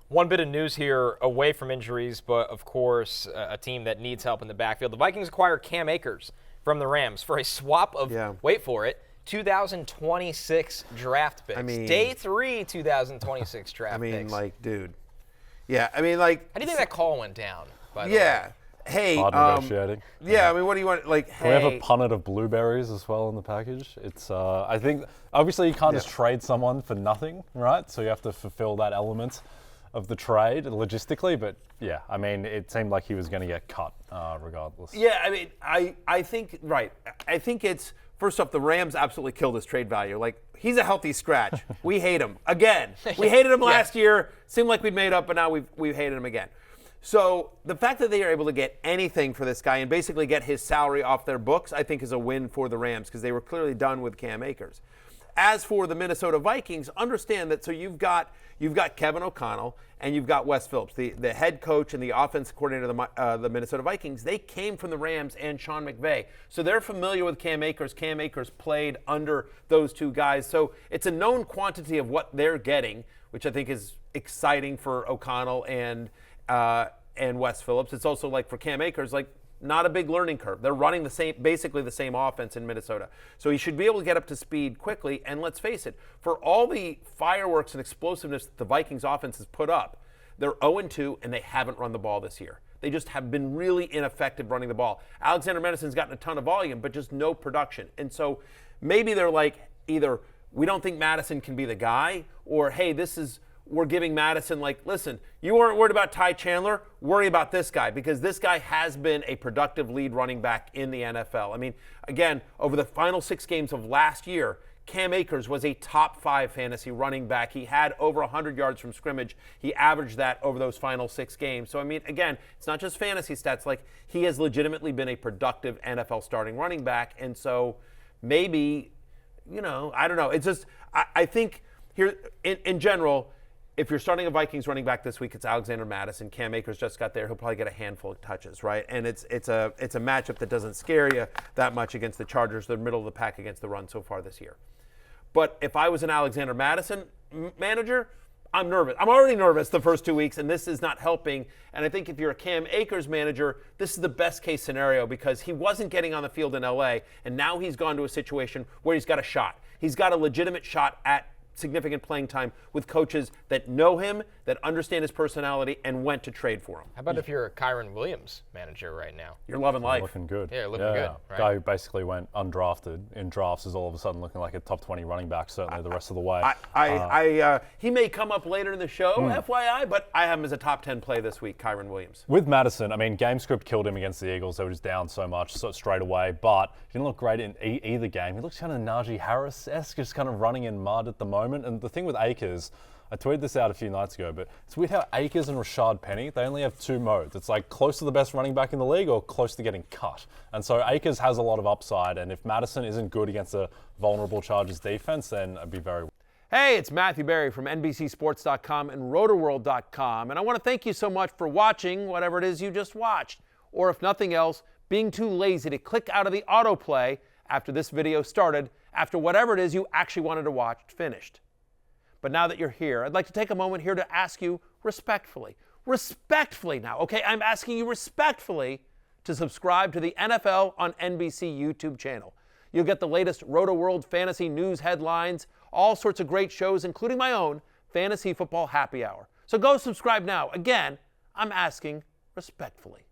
One bit of news here away from injuries, but of course a team that needs help in the backfield. The Vikings acquire Cam Akers from the Rams for a swap of, wait for it, 2026 draft picks. Day 3 2026 draft picks. Dude. Yeah, how do you think that call went down, by the way? Yeah. Hey, hard negotiating. Yeah, what do you want? Can we have a punnet of blueberries as well in the package? It's, I think, obviously you can't just trade someone for nothing, right? So you have to fulfill that element of the trade logistically, but yeah, it seemed like he was going to get cut regardless. Yeah, I think, right. I think it's, first off, the Rams absolutely killed his trade value. He's a healthy scratch. We hate him. Again. We hated him last year. Seemed like we'd made up, but now we've hated him again. So the fact that they are able to get anything for this guy and basically get his salary off their books, I think is a win for the Rams because they were clearly done with Cam Akers. As for the Minnesota Vikings, understand that you've got Kevin O'Connell and you've got Wes Phillips, the head coach and the offense coordinator of the Minnesota Vikings. They came from the Rams and Sean McVay. So they're familiar with Cam Akers. Cam Akers played under those two guys. So it's a known quantity of what they're getting, which I think is exciting for O'Connell and Wes Phillips. It's also for Cam Akers, not a big learning curve. They're running basically the same offense in Minnesota. So he should be able to get up to speed quickly. And let's face it, for all the fireworks and explosiveness that the Vikings offense has put up, they're 0-2 and they haven't run the ball this year. They just have been really ineffective running the ball. Alexander Mattison's gotten a ton of volume, but just no production. And so maybe they're either we don't think Mattison can be the guy, or hey, we're giving Mattison listen, you weren't worried about Ty Chandler, worry about this guy because this guy has been a productive lead running back in the NFL. Again, over the final 6 games of last year, Cam Akers was a top 5 fantasy running back. He had over 100 yards from scrimmage. He averaged that over those final 6 games. So, again, it's not just fantasy stats. He has legitimately been a productive NFL starting running back. And so maybe, I don't know. It's just, I think here in general, if you're starting a Vikings running back this week, it's Alexander Mattison. Cam Akers just got there. He'll probably get a handful of touches, right? And it's a matchup that doesn't scare you that much against the Chargers. They're middle of the pack against the run so far this year. But if I was an Alexander Mattison manager, I'm nervous. I'm already nervous the first 2 weeks, and this is not helping. And I think if you're a Cam Akers manager, this is the best case scenario because he wasn't getting on the field in LA, and now he's gone to a situation where he's got a shot. He's got a legitimate shot at significant playing time with coaches that know him, that understand his personality, and went to trade for him. How about if you're a Kyron Williams manager right now? You're loving life. Looking good. Yeah, looking good. Right. Guy who basically went undrafted in drafts is all of a sudden looking like a top 20 running back, certainly the rest of the way. He may come up later in the show, FYI, but I have him as a top 10 play this week, Kyron Williams. With Mattison, game script killed him against the Eagles. They were just down so much straight away, but he didn't look great in either game. He looks kind of Najee Harris-esque, just kind of running in mud at the moment. And the thing with Akers, I tweeted this out a few nights ago, but it's weird how Akers and Rashad Penny, they only have 2 modes. It's close to the best running back in the league or close to getting cut. And so Akers has a lot of upside, and if Mattison isn't good against a vulnerable Chargers defense, then I'd be very... Hey, it's Matthew Berry from NBCSports.com and RotoWorld.com, and I want to thank you so much for watching whatever it is you just watched, or if nothing else, being too lazy to click out of the autoplay after this video started, after whatever it is you actually wanted to watch finished. But now that you're here, I'd like to take a moment here to ask you respectfully now, okay? I'm asking you respectfully to subscribe to the NFL on NBC YouTube channel. You'll get the latest Roto-World fantasy news headlines, all sorts of great shows, including my own Fantasy Football Happy Hour. So go subscribe now. Again, I'm asking respectfully.